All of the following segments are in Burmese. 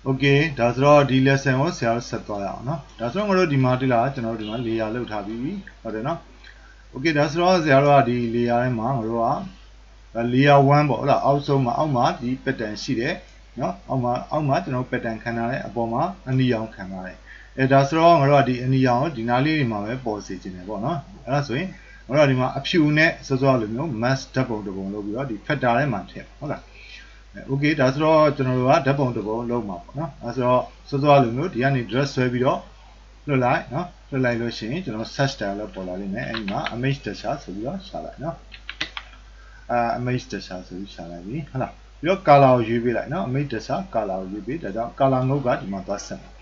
Okay ဒါဆိုတော့ဒီ lesson ကိုဆရာတို့ဆက်သွားရအောင်เนาะဒါဆိုတော့ငါတို့ဒီမှာတွေ့လားကျွန်တော်တို့ဒီမှာ layer လောက်ထားပြီးဟုတ်တယ်เนาะ Okay ဒါဆိုတော့ဆရာတို့ကဒီ layer ထဲမှာငါတို့က layer 1ပေါ့ဟုတ်လားအောက်ဆုံးမှာအောက်မှာဒီ pattern ရှိတယ်เนาะအောက်မှာကျွန်တော် pattern ခံထားတယ်အပေါ်မှာအနီရောင်ခံထားတယ်ဒါဆိုတော့ငါတို့ကဒီအနီရောင်ကိုဒီနားလေးတွေမှာပဲပေါ်စေချင်တယ်ပေါ့เนาะအဲ့ဒါဆိုရင်ငါတို့ကဒီမှာအဖြူနဲ့စောစောလိုမျိုး mask ဓာတ်ပုံတစ်ပုံလုပ်ပြီးတော့ဒီ factor ထဲမှာထည့်ဟုတ်လားOkay ဒါဆိုတော့ကျွန်တော်တို့ကဓာတ်ပုံတစ်ပုံလုပ်မှာပေါ့နော်အဲဆိုတော့စောစောလိုမျိုးဒီကနေ dress ဆွဲပြီးတော့လွှတ်လိုက်နော်လွှတ်လိုက်လို့ရှိရင်ကျွန်တော် search style လောက်ပေါ်လာလိမ့်မယ်အဲဒီမှာ image texture ဆိုပြီးတော့ရှာလိုက်နော်image texture ဆိုပြီးရှာလိုက်ပြီဟုတ်လားပြီးတော့ color ကိုရွေးပေးလိုက်နော် image texture color ကိုရွေးပေးဒါကြောင့် color ငုတ်ကဒီမှာသွားဆက်မယ်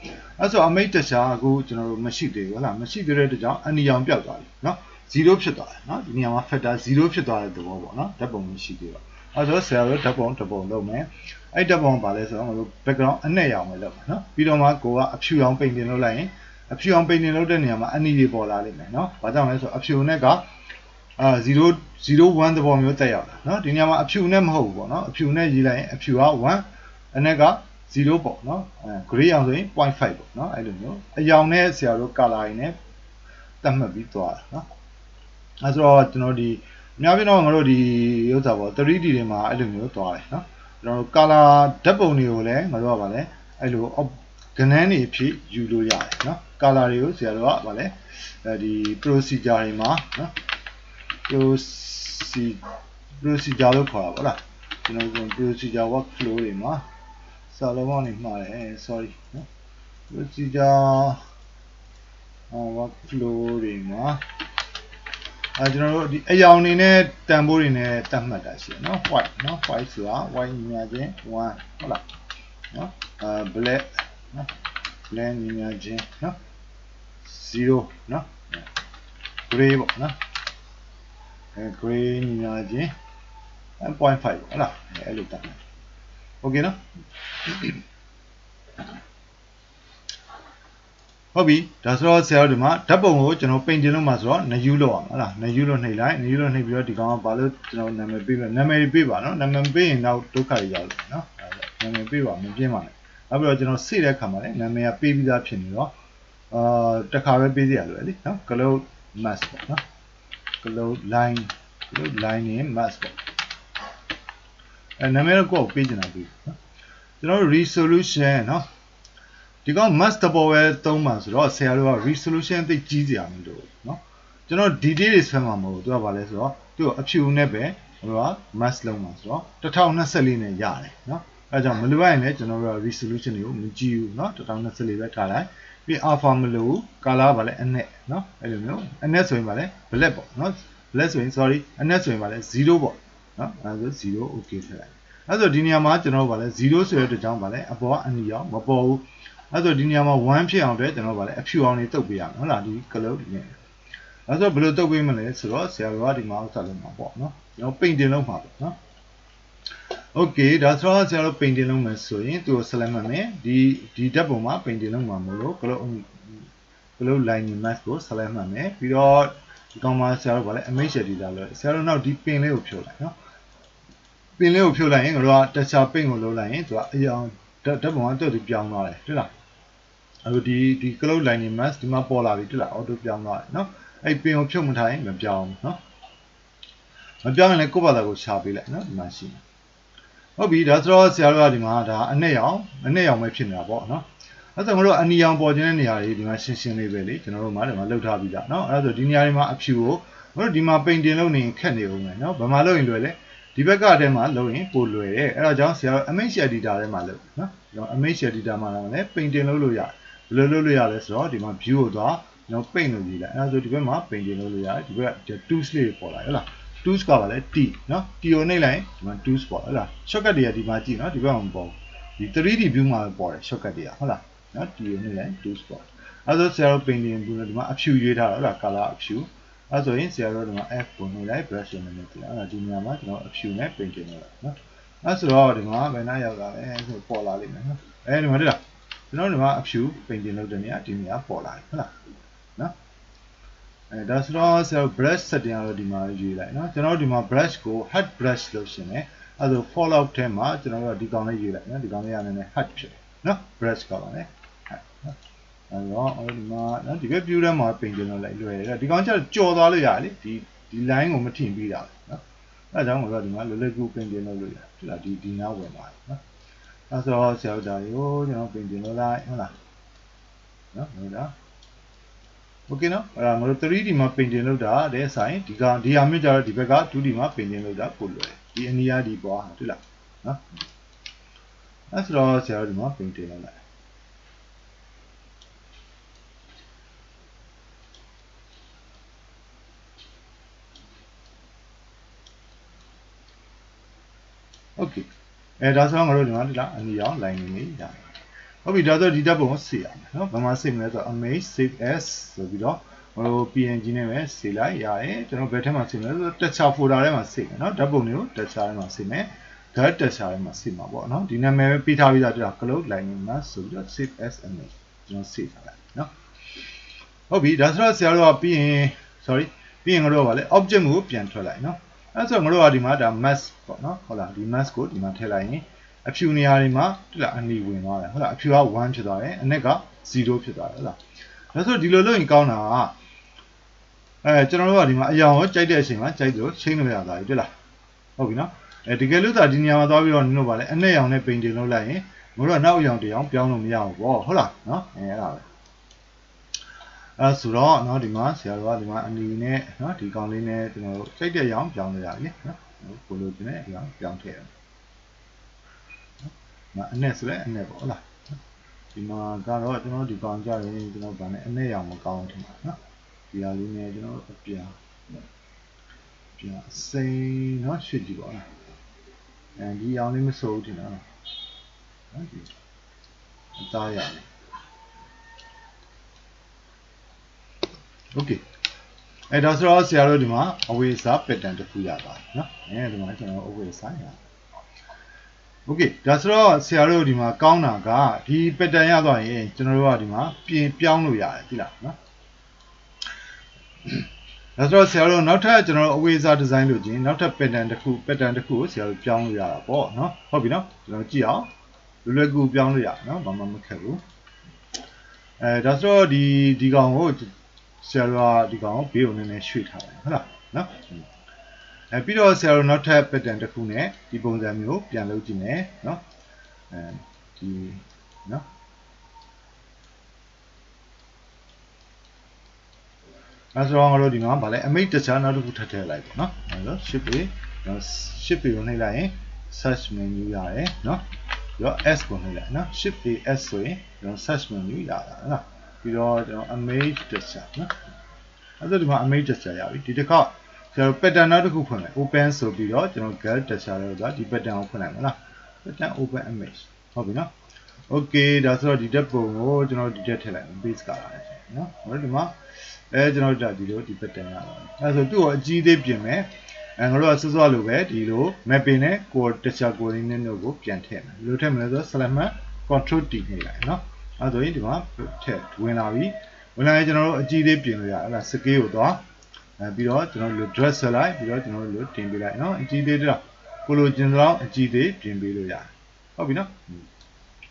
အဲဆို image texture အခုကျွန်တော်တို့မရှိသေးဘူးဟုတ်လားမရှိသေးတဲ့အတွက်ကြောင့်အနီရောင်ပြောက်သွားပြီနော်0ဖြစ်သွားတယ်နော်ဒီနေရာမှာ factor 0ဖြစ်သွားတဲ့သဘောပေါ့နော်ဓာတ်ပုံမရှိသေးတော့အဲဆိုဆရာတို့ဓာတ်ပုံတစ်ပုံလုပ်မယ်အဲ့ဓာတ်ပုံကဘာလဲဆိုတော့ငါတို့ background အနက်ရောင်ပဲလုပ်မယ်နော်ပြီးတော့မှကိုကအဖြူရောင် painting လုပ်လိုက်ရင်အဖြူရောင် painting လုပ်တဲ့နေရာမှာအနီတွေပေါ်လာလိမ့်မယ်နော်ဘာကြောင့်လဲဆိုတော့အဖြူနဲ့က001သဘောမျိုးတက်ရောက်တာနော်ဒီနေရာမှာအဖြူနဲ့မဟုတ်ဘူးပေါ့နော်အဖြူနဲ့ရေးလိုက်ရင်အဖြူက1အနက်က0ပေါ့နော်gray ရောင်ဆိုရင် 0.5 ပေါ့နော်အဲ့လိုမျိုးအရောင်နဲ့ဆရာတို့ color ရင်းနဲ့တတ်မှတ်ပြီးသွားတာနော်အဲဆိုတော့ကျွန်တော်ဒီအများကြီးတော့ငါတို့ဒီဥစ္စာပေါ့ 3D တွေမှာအဲ့လိုမျိုးသွားတယ်နော်ကျွန်တော်တို့ color ဓာတ်ပုံတွေကိုလည်းငါတို့ကဗာလဲအဲ့လိုကဏ္ဍတွေအဖြစ်ယူလို့ရတယ်နော် color တွေကိုဆရာတို့ကဗာလဲဒီ procedure တွေမှာနော် procedure လို့ခေါ်တာပေါ့လားကျွန်တော်တို့ procedure workflow တွေမှာစာလုံးပေါင်းနေမှားတယ် sorry နော် procedure workflow တွေမှာကျွန်တော်တို့ဒီအရောင်နေနဲ့တန်ဖိုးတွေနဲ့တတ်မှတ်တာရှိတယ်နော် white နော် white ဆိုတာ white ညီမျှခြင်း1ဟုတ်လားနော်black နော် black ညီမျှခြင်းနော်0နော် gray ပေါ့နော်gray ညီမျှခြင်း 1.5 ပေါ့ဟုတ်လားအဲ့လိုတတ်မယ် okay နော်ဟုတ်ပြီဒါဆိုတော့ဆရာတို့ဒီမှာဓာတ်ပုံကိုကျွန်တော် painting လုပ်မှာဆိုတော့ new လောက်အောင်ဟုတ်လား new လို့နှိပ်လိုက် new လို့နှိပ်ပြီးတော့ဒီကောင်ကဘာလို့ကျွန်တော်နာမည်ပေးပြနာမည်ပေးပါနော်နာမည်ပေးရင်တော့ဒုက္ခတွေရောက်တယ်နော်နာမည်ပေးပါမပြင်းပါနဲ့နောက်ပြီးတော့ကျွန်တော်စေ့တဲ့အခါမှာလည်းနာမည်ကပေးပြီးသားဖြစ်နေတော့တစ်ခါပဲပေးစီရလို့လေနော် close mask ပေါ့နော် close line နဲ့ mask ပေါ့နာမည်တော့ကိုယ့်ကိုပေးချင်တာပေးနော်ကျွန်တော် resolution နော်ဒီကောင် mask တပေါ်ပဲသုံးပါဆိုတော့ဆရာတို့က resolution သိကြီးစရာမလိုဘူးเนาะကျွန်တော် detail တွေဆွဲမှာမဟုတ်ဘူးသူကဘာလဲဆိုတော့သူ့အဖြူနဲ့ပဲဟိုက mask လုံးမှာဆိုတော့1024နဲ့ရတယ်เนาะအဲကြောင့်မလိုရရင်လည်းကျွန်တော်တို့က resolution တွေကိုမကြည့်ဘူးเนาะ1024ပဲထားလိုက်ပြီး alpha မလိုဘူး color ကဘာလဲအနက်เนาะအဲ့လိုမျိုးအနက်ဆိုရင်ဘာလဲ black ပေါ့เนาะ black ဆိုရင် sorry အနက်ဆိုရင်ဘာလဲ0ပေါ့เนาะအဲဆို0 okay ထည့်လိုက်အဲဆိုဒီနေရာမှာကျွန်တော်တို့ဘာလဲ0ဆိုတဲ့အတွက်ကြောင့်ဘာလဲအပေါ်ကအနီရောင်မပေါ်ဘူးအဲ့ဆိုဒီနေရာမှာ1ဖြစ်အောင်အတွက်ကျွန်တော်ဗာလဲအဖြူအောင်နေတုပ်ပေးရမယ်ဟုတ်လားဒီ color ဒီနဲ့အဲ့ဆိုဘယ်လိုတုပ်ပေးမလဲဆိုတော့ဆရာတို့ကဒီမှာဥစ္စာလုံးမှာပေါ့နော်ကျွန်တော် painting လုံးမှာပေါ့နော် okay ဒါဆိုတော့ဆရာတို့ painting လုံးမယ်ဆိုရင်သူ့ကို select မှတ်မယ်ဒီဓာတ်ပုံမှာ painting လုံးမှာမလို့ color line mask ကို select မှတ်မယ်ပြီးတော့ဒီကောင်မှာဆရာတို့ဗာလဲ image editor လို့ဆရာတို့နောက်ဒီ pin လေးကိုဖြုတ်လိုက်နော် pin လေးကိုဖြုတ်လိုက်ရင်တို့က texture pin ကိုလုပ်လိုက်ရင်သူကအရောင်ဓာတ်ပုံကသူ့ဒီပြောင်းသွားတယ်တွေ့လားအခုဒီ cloud lining mask ဒီမှာပေါ်လာပြီတွေ့လား auto ပြောင်းသွားတယ်เนาะအဲ့ပင်ကိုဖြုတ်မထားရင်မပြောင်းဘူးเนาะမပြောင်းရင်လည်းကိုယ့်ဘာသာကိုရှာပေးလိုက်เนาะဒီမှာရှိတယ်ဟုတ်ပြီဒါဆိုတော့ဆရာတို့ကဒီမှာဒါအနက်ရောင်ပဲဖြစ်နေတာပေါ့เนาะအဲ့ဆိုငါတို့အနီရောင်ပေါ်ခြင်းတဲ့နေရာတွေဒီမှာရှင်းလေးပဲလေကျွန်တော်တို့မှာဒီမှာလှုပ်ထားပြီးသားเนาะအဲ့ဆိုဒီနေရာတွေမှာအဖြူကိုငါတို့ဒီမှာ painting လုပ်နေရင်ခက်နေဦးမယ်เนาะဘာမှလုပ်ရင်လွယ်လဲဒီဘက်ကထဲမှာလုပ်ရင်ပိုလွယ်တယ်အဲ့ဒါကြောင့်ဆရာတို့ image editor ထဲမှာလုပ်เนาะကျွန်တော် image editor မှာလည်း painting လုပ်လို့ရတယ်ဘယ်လိုလုပ်လို့ရလဲဆိုတော့ဒီမှာ view ကိုသွားကျွန်တော် paint လို့ရေးလိုက်အဲဒါဆိုဒီဘက်မှာ painting လုပ်လို့ရတယ်ဒီဘက်က tools လေးပေါ်လာဟုတ်လား tools ကပါလဲ t เนาะ t ကိုနှိပ်လိုက်ဒီမှာ tools ပေါ်ဟုတ်လား shortcut တွေကဒီမှာကြည့်เนาะဒီဘက်မှာပေါ်ဒီ 3D view မှာပေါ်တယ် shortcut တွေကဟုတ်လားเนาะ t ကိုနှိပ်လိုက် tools ပေါ်အဲဒါဆိုဆရာတို့ painting ဘူးလို့ဒီမှာအဖြူရွေးထားတာဟုတ်လား color အဖြူအဲဆိုရင်ဆရာတို့ဒီမှာ f ကိုနှိပ်လိုက် brush နဲ့နှိပ်လိုက်အဲဒါဒီနေရာမှာကျွန်တော်အဖြူနဲ့ painting လုပ်လိုက်เนาะအဲဆိုတော့ဒီမှာဘယ်နှရောက်လာလဲဆိုပေါ်လာလိမ့်မယ်เนาะအဲဒီမှာတွေ့လားကျွန်တော်ဒီမှာအဖြူ painting လုပ်တဲ့နေရာဒီနေရာပေါ်လာတယ်ဟုတ်လားနော်ဒါဆိုတော့ဆရာတို့ brush setting ကတော့ဒီမှာရွေးလိုက်နော်ကျွန်တော်တို့ဒီမှာ brush ကို hard brush လို့ရှင်တယ်အဲဆို fallout ထဲမှာကျွန်တော်တို့ဒီကောင်လေးရွေးလိုက်နော်ဒီကောင်လေးကလည်း hard ဖြစ်တယ် နော် brush ကပါလေအဲ့တော့ဒီမှာနော်ဒီဘက် view ထဲမှာပင်တင်လို့လိုက်လွယ်တယ်ဒီကောင်ကျတော့ကြော်သွားလို့ရတယ်လေဒီ line ကိုမထင်ပြီးတာနော်အဲ့ဒါကြောင့်ကျွန်တော်ဒီမှာလွယ်လွယ်ကူပင်တင်လို့ရတယ်ဟုတ်လားဒီနားဝင်ပါတယ်နော်အဲ့ဆိုတော့ဆရာတို့ဒါကိုကျွန်တော်ပင်တင်လို့လိုက်ဟုတ်လားနော်ဟုတ်လားโอเคနော်အဲ့ဒါငါတို့ 3D မှာ painting လုပ်တာတဲ့ဆိုင်ဒီဟာမျိုးကြတော့ဒီဘက်က 2D မှာ painting လုပ်တာပို့လွယ်ဒီအနီးအားဒီပွားတွေ့လားနော်အဲ့ဆိုတော့ဆရာတို့ဒီမှာ painting လုပ်လိုက်โอเคအဲ့ဒါဆိုတော့ငါတို့ဒီမှာဒီလားအနီးအောင် line နေရတယ်ဟုတ်ပြီဒါဆိုဒီဓာတ်ပုံကိုစေရမယ်နော်ဘာမှစေမလဲဆိုတော့ image save as ဆိုပြီးတော့ဟို png နဲ့ပဲစေလိုက်ရတယ်ကျွန်တော်ဘယ်ထဲမှာစေမလဲဆိုတော့ texture folder ထဲမှာစေမယ်နော်ဓာတ်ပုံတွေကို texture ထဲမှာစေမယ် guide texture ထဲမှာစေမှာပေါ့နော်ဒီနာမည်ပဲပေးထားပြီးသားကြာ close line မှာဆိုပြီးတော့ save as image ကျွန်တော် save ထားလိုက်နော်ဟုတ်ပြီဒါဆိုတော့ဆရာတို့ကပြီးရင် sorry ပြီးရင်ငါတို့ကဗာလေ object ကိုပြန်ထွက်လိုက်နော်အဲ့ဆိုငါတို့ကဒီမှာဒါ mask ပေါ့နော်ဟုတ်လားဒီ mask ကိုဒီမှာထည့်လိုက်ရင်အဖြူနေရာတွေမှာတွေ့လားအနီဝင်သွားတယ်ဟုတ်လားအဖြူက1ဖြစ်သွားတယ်အနက်က0ဖြစ်သွားတယ်ဟုတ်လားဒါဆိုဒီလိုလုပ်ရင်ကောင်းတာကကျွန်တော်တို့ကဒီမှာအရောင်ကိုကြိုက်တဲ့အချိန်မှာကြိုက်လို့ချိန်လို့ရတာတွေ့လားဟုတ်ပြီနော်တကယ်လို့သာဒီနေရာမှာသွားပြီးတော့နင်တို့ဗာလဲအနက်ရောင်နဲ့ painting လုပ်လိုက်ရင်ငါတို့ကနောက်အရောင်တစ်ရောင်ပြောင်းလို့မရဘူးပေါ့ဟုတ်လားနော်အဲ့ဒါပဲဆိုတော့เนาะဒီမှာဆရာတို့ကဒီမှာအနီနဲ့เนาะဒီကောင်လေးနဲ့ကျွန်တော်တို့စိတ်တဲ့ရောင်ပြောင်းလို့ရတယ်เนาะကိုလိုချင်တဲ့အရောင်ပြောင်းထည့်ရတယ်เนาะအနဲ့ဆိုလဲအနဲ့ပေါ့ဟုတ်လားဒီမှာကတော့ကျွန်တော်ဒီကောင်ကြရင်ကျွန်တော်ဗာနဲ့အနဲ့ရောင်မကောင်းထင်ပါเนาะဒီဟာလေးနဲ့ကျွန်တော်အပြန်စိမ်းเนาะရွှေ့ကြည့်ပါလားဒီရောင်လေးမစိုးဘူးထင်တာနော်ဒီအသားရတယ်โอเคအဲ့ဒါဆိုတော့ဆရာတို့ဒီမှာအဝေးစား pattern တစ်ခုရပါတယ်เนาะဒီမှာကျွန်တော်အဝေးစားရโอเคဒါဆိုတော့ဆရာတို့ဒီမှာကောင်းတာကဒီ pattern ရသွားရင်ကျွန်တော်တို့ကဒီမှာပြင်ပြောင်းလို့ရတယ်သိလားเนาะဒါဆိုတော့ဆရာတို့နောက်ထပ်ကျွန်တော်တို့အဝေးစား design လုပ်ခြင်းနောက်ထပ် pattern တစ်ခုကိုဆရာတို့ပြောင်းလို့ရတာပေါ့เนาะဟုတ်ပြီเนาะကျွန်တော်ကြည့်အောင်လွယ်ကူပြောင်းလို့ရเนาะဘာမှမခက်ဘူးဒါဆိုတော့ဒီကောင်ကိုဆရာတို့ကဒီကောင်ကိုဘေးကိုနည်းနည်းရွှေ့ထားတယ်ဟုတ်လားနော်ပြီးတော့ဆရာတို့နောက်ထပ် pattern တစ်ခုနဲ့ဒီပုံစံမျိုးပြန်လုပ်ကြည့်မယ်နော်ဒီနော်အဲဆိုတော့ငါတို့ဒီမှာဗာလဲ image texture နောက်တစ်ခုထပ်ထည့်လိုက်ပေါ့နော်အဲဆို shift ကိုနှိပ်လိုက်ရင် search menu ရတယ်နော်ပြီးတော့ s ကိုနှိပ်လိုက်နော် shift s ဆိုရင်ကျွန်တော် search menu ရတာနော်ပြီးတော့ကျွန်တော် image texture နော်အဲ့ဒါဒီမှာ image texture ရပြီဒီတစ်ခါကျွန်တော် pattern နောက်တစ်ခုဖွင့်မယ် open ဆိုပြီးတော့ကျွန်တော် guide texture လို့ဆိုတာဒီ pattern ကိုဖွင့်လိုက်မလား pattern open image ဟုတ်ပြီနော် okay ဒါဆိုတော့ဒီဓာတ်ပုံကိုကျွန်တော်ဒီတက်ထည့်လိုက်မယ် base ကလာတယ်နော်ဟုတ်ဒီမှာကျွန်တော်ဒီလိုဒီ pattern ရပါတယ်အဲ့ဆိုသူ့ကိုအကြီးသေးပြင်မယ်ငါတို့ကစောစောလိုပဲဒီလို mapping နဲ့ code texture coordinate ကိုပြန်ထည့်မယ်လိုထည့်မလဲဆိုတော့ select control T နှိပ်လိုက်နော်အဲ့ဆိုရင်ဒီမှာထည့်ဝင်လာပြီဝင်လာရင်ကျွန်တော်တို့အကြီးသေးပြင်လို့ရအဲ့ဒါ scale ကိုသွားပြီးတော့ကျွန်တော်တို့ dress ဆက်လိုက်ပြီးတော့ကျွန်တော်တို့တင်ပေးလိုက်နော်အကြီးသေးတော့ကိုလိုချင်တော့အကြီးသေးပြင်ပေးလို့ရတယ်ဟုတ်ပြီနော်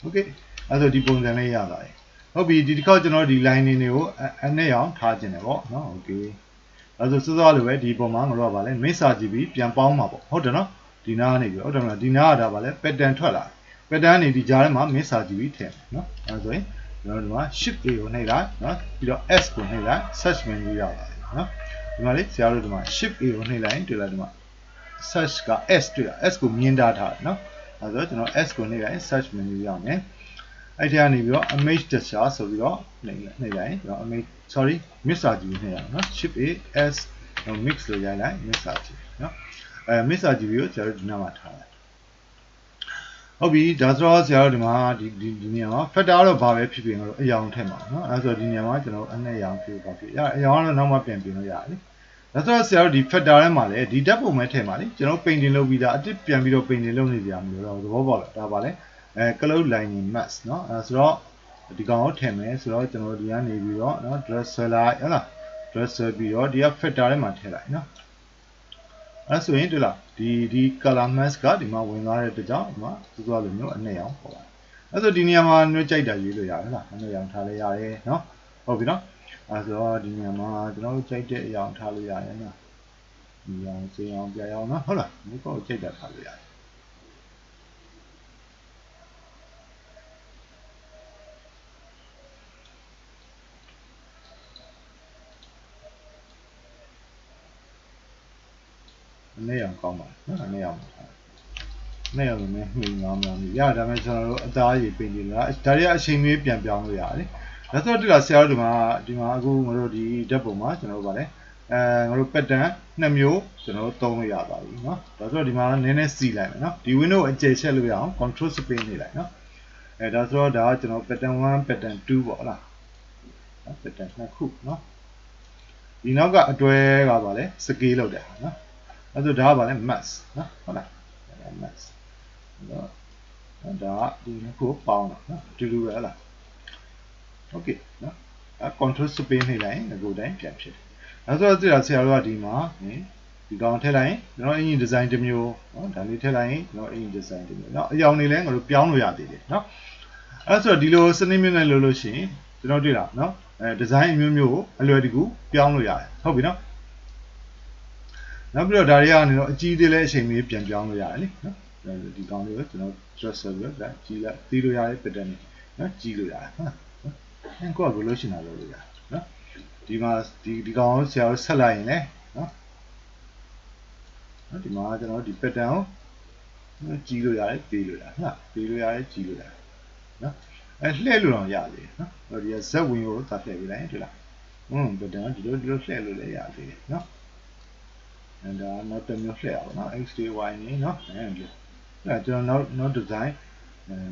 okay အဲ့ဆိုဒီပုံစံလေးရပါတယ်ဟုတ်ပြီဒီတစ်ခေါက်ကျွန်တော်ဒီ line တွေကိုအနဲ့ရောင်ထားခြင်းတယ်ပေါ့နော် okay အဲ့ဆိုစောစောလိုပဲဒီပုံမှာငါတို့ကဗာလဲ mix စာကြည့်ပြီးပြန်ပေါင်းမှာပေါ့ဟုတ်တယ်နော်ဒီနားကနေပြီးဟုတ်တယ်မလားဒီနားကဒါဗာလဲ pattern ထွက်လာ pattern နေဒီကြားထဲမှာ mix စာကြည့်ပြီးထည့်နော်အဲ့ဆိုရင်ကျွန်တော်တို့ဒီမှာ shift A ကိုနှိပ်လိုက်နော်ပြီးတော့ S ကိုနှိပ်လိုက် search menu ရပါတယ်နော်ဒီမှာလေဆရာတို့ဒီမှာ shift A ကိုနှိပ်လိုက်တွေ့လားဒီမှာ search က S တွေ့လား S ကိုမြင်တာထားတယ်နော်အဲ့ဆိုကျွန်တော် S ကိုနှိပ်လိုက် search menu ရမယ်အဲ့ဒီကနေပြီးတော့ image texture ဆိုပြီးတော့နှိပ်လိုက်ကျွန်တော် image sorry mix စာကြည့်နှိပ်ရအောင်နော် shift A S mix လို့ရိုက်လိုက် mix စာကြည့်နော်mix စာကြည့်ပြီးတော့ကျွန်တော်ဒီနားမှာထားလိုက်ဟုတ်ပြီဒါဆိုတော့ဆရာတို့ဒီမှာဒီနေရာမှာ factor တော့ဘာပဲဖြစ်ဖြစ်ငါတို့အရောင်ထည့်မှာနော်အဲဆိုဒီနေရာမှာကျွန်တော်အနဲ့ရောင်ဖြစ်ပါဖြစ်အရောင်ကတော့နောက်မှပြန်ပြင်လို့ရတယ်လေဒါဆိုတော့ဆရာတို့ဒီ factor ထဲမှာလည်းဒီဓာတ်ပုံပဲထည့်မှာလေကျွန်တော် painting လုပ်ပြီးသားအတစ်ပြန်ပြီးတော့ painting လုပ်နေကြရမလို့တော့သဘောပေါက်လားဒါပါလေcloud lining mask เนาะအဲဆိုတော့ဒီကောင်ကိုထည့်မယ်ဆိုတော့ကျွန်တော်ဒီကနေပြီးတော့เนาะ dress ဆွဲလိုက်ဟုတ်လား dress ဆွဲပြီးတော့ဒီက factor ထဲမှာထည့်လိုက်เนาะအဲဆိုရင်တွေ့လားဒီ color mask ကဒီမှာဝင်သွားတဲ့အတွက်ကြောင့်ဒီမှာစိုးစိုးလိုမျိုးအနဲ့ရောင်ပေါ်ပါတယ် အဲ့ဆိုဒီနေရာမှာမျိုးကြိုက်တာရွေးလို့ရတယ်လားအမျိုးရောင်ထားလိုက်ရတယ်နော်ဟုတ်ပြီနော်အဲ့ဆိုတော့ဒီနေရာမှာကျွန်တော်တို့ကြိုက်တဲ့အရောင်ထားလို့ရတယ်နော်ဒီရောင်စေးအောင်ပြရအောင်နော်ဟုတ်လားဒီကောကြိုက်တာထားလို့ရတယ်အနေရောင်ကောင်းပါနော်အနေရောင်နဲ့ရောလည်းမှီငောင်းများရဒါမဲ့ကျွန်တော်တို့အသားရည်ပင်ကြီးလားဒါတွေကအချိန်မီပြန်ပြောင်းလို့ရတယ်ဒါဆိုတော့ဒီလားဆရာတို့ဒီမှာအခုငါတို့ဒီဓာတ်ပုံမှာကျွန်တော်တို့ဗာလဲငါတို့ pattern 2မျိုးကျွန်တော်တို့သုံးလို့ရပါပြီเนาะဒါဆိုတော့ဒီမှာနည်းနည်းစီလိုက်မယ်เนาะဒီ window အကျယ်ချက်လို့ရအောင် control space နေလိုက်เนาะဒါဆိုတော့ဒါကကျွန်တော် pattern 1 pattern 2ပေါ့ဟုတ်လား pattern 2ခုเนาะဒီနောက်ကအတွဲကဗာလဲ scale လောက်တယ်เนาะအဲ့ဆိုဒါကဗာလဲ mask เนาะဟုတ်လား mask ဒါဒီနှစ်ခုပေါင်းတာเนาะဒီလိုပဲလား okay เนาะcontrol space နှိပ်လိုက်ရင်အခုတိုင်းပြန်ဖြစ်တယ်ဒါဆိုတော့ဆရာတို့ကဒီမှာဒီကောင်ထည့်လိုက်ရင်ကျွန်တော်အင်ဂျင် design တစ်မျိုးเนาะဒါလေးထည့်လိုက်ရင်ကျွန်တော်အင်ဂျင် design တစ်မျိုးเนาะအရောင်တွေလည်းငါတို့ပြောင်းလို့ရသေးတယ်เนาะအဲ့ဆိုတော့ဒီလိုစနစ်မျိုးနဲ့လုပ်လို့ရှိရင်ကျွန်တော်တွေ့တာเนาะdesign အမျိုးမျိုးကိုအလွယ်တကူပြောင်းလို့ရတယ်ဟုတ်ပြီเนาะနောက်ပြီးတော့ဒါတွေကနေတော့အကြီးသေးလဲအချိန်မီပြန်ပြောင်းလို့ရတယ်လေเนาะဒီကောင်လေးကိုကျွန်တော် dress ဆိုပြီးတော့ကြီးလိုက်တီးလို့ရတယ် pattern เนาะကြီးလို့ရတယ်ဟုတ်လားအဲ့ကိုကဘယ်လိုရှင်းတာလုပ်လို့ရတယ်เนาะဒီမှာဒီကောင်ကိုဆရာတို့ဆက်လိုက်ရင်လေเนาะဒီမှာကျွန်တော်ဒီ pattern ကိုကြီးလို့ရတယ်ပေးလို့ရတယ်ဟုတ်လားပေးလို့ရတယ်ကြီးလို့ရတယ်เนาะလှည့်လို့တော့ရသေးတယ်เนาะဒီက Z ဝင်ကိုသာလှည့်ပေးလိုက်တွေ့လားpattern ဒီလိုလှည့်လို့လည်းရသေးတယ်เนาะand ဒါနောက်တစ်မျိုးလှည့်ရအောင်เนาะ x y နေเนาะအဲ့ကျွန်တော်နောက် design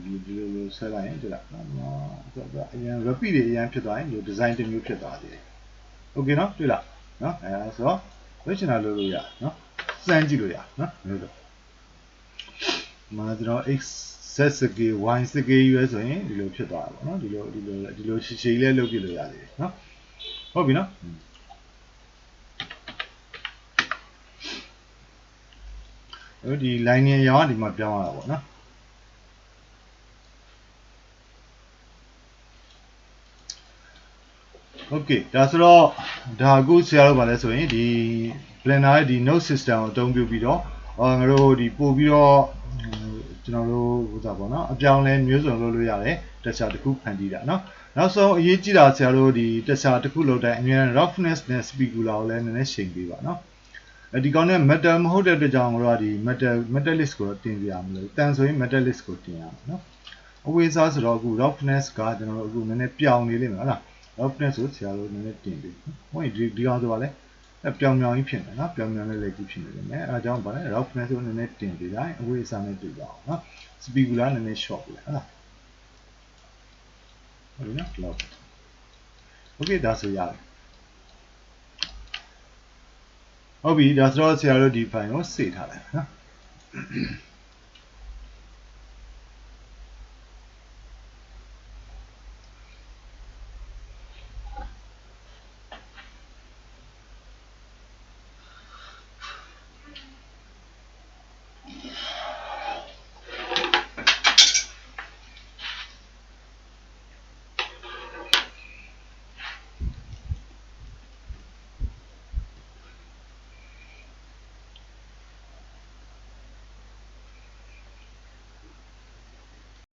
ဒီလိုဆက်လိုက်ရင်တွေ့လားအရင် repeat တွေအရင်ဖြစ်သွားရင်ဒီ design တစ်မျိုးဖြစ်သွားသေးတယ် okay เนาะတွေ့လားเนาะအဲ့ဆိုတော့ question လုပ်လို့ရเนาะစမ်းကြည့်လို့ရเนาะလို့တော့မှာကျွန်တော် x z scale y scale ရွေးဆိုရင်ဒီလိုဖြစ်သွားတာပေါ့เนาะဒီလိုရှည်ရှည်လေးလုပ်ပြလို့ရသေးတယ်เนาะဟုတ်ပြီเนาะဒီ line ရရောဒီမှာပြောင်းရတာပေါ့နော် okay ဒါဆိုတော့ဒါအခုဆရာတို့ဗာလဲဆိုရင်ဒီ blender ရဲ့ဒီ node system ကိုအသုံးပြုပြီးတော့ငါတို့ဒီပို့ပြီးတော့ကျွန်တော်တို့ဟိုသာပေါ့နော်အပြောင်းလဲမျိုးစုံလုပ်လို့ရတယ်တက်ချာတစ်ခုဖန်တီးတာเนาะနောက်ဆုံးအရေးကြီးတာဆရာတို့ဒီတက်ချာတစ်ခုလုပ်တိုင်းအများနဲ့ roughness နဲ့ specular ကိုလည်းနည်းနည်းချိန်ပေးပါเนาะဒီကောင်နဲ့ metal မဟုတ်တဲ့အတွက်ကြောင့်တို့ကဒီ metallic ကိုတင်ပြရမလို့တန်ဆိုရင် metallic ကိုတင်ရမှာเนาะအဝေးစားဆိုတော့အခု roughness ကကျွန်တော်တို့အခုနည်းနည်းပြောင်းနေလိမ့်မယ်ဟုတ်လား roughness ကိုဆရာတို့နည်းနည်းတင်ပေးဟုတ်ရင်ဒီကောင်ဆိုပါလဲပြောင်ပြောင်ကြီးဖြစ်နေเนาะပြောင်ပြောင်လေးကြီးဖြစ်နေတယ်မယ်အဲအကြောင်းပါလဲ roughness ကိုနည်းနည်းတင်ပေးလိုက်အဝေးစားနဲ့တွေ့ပါအောင်เนาะ specular နည်းနည်း short ပေးလိုက်ဟုတ်လားဟုတ်ပြီနော် okay ဒါဆိုရတယ်ဟုတ်ပြီဒါဆိုတော့ဆရာတို့ဒီ file ကို save ထားလိုက်နော်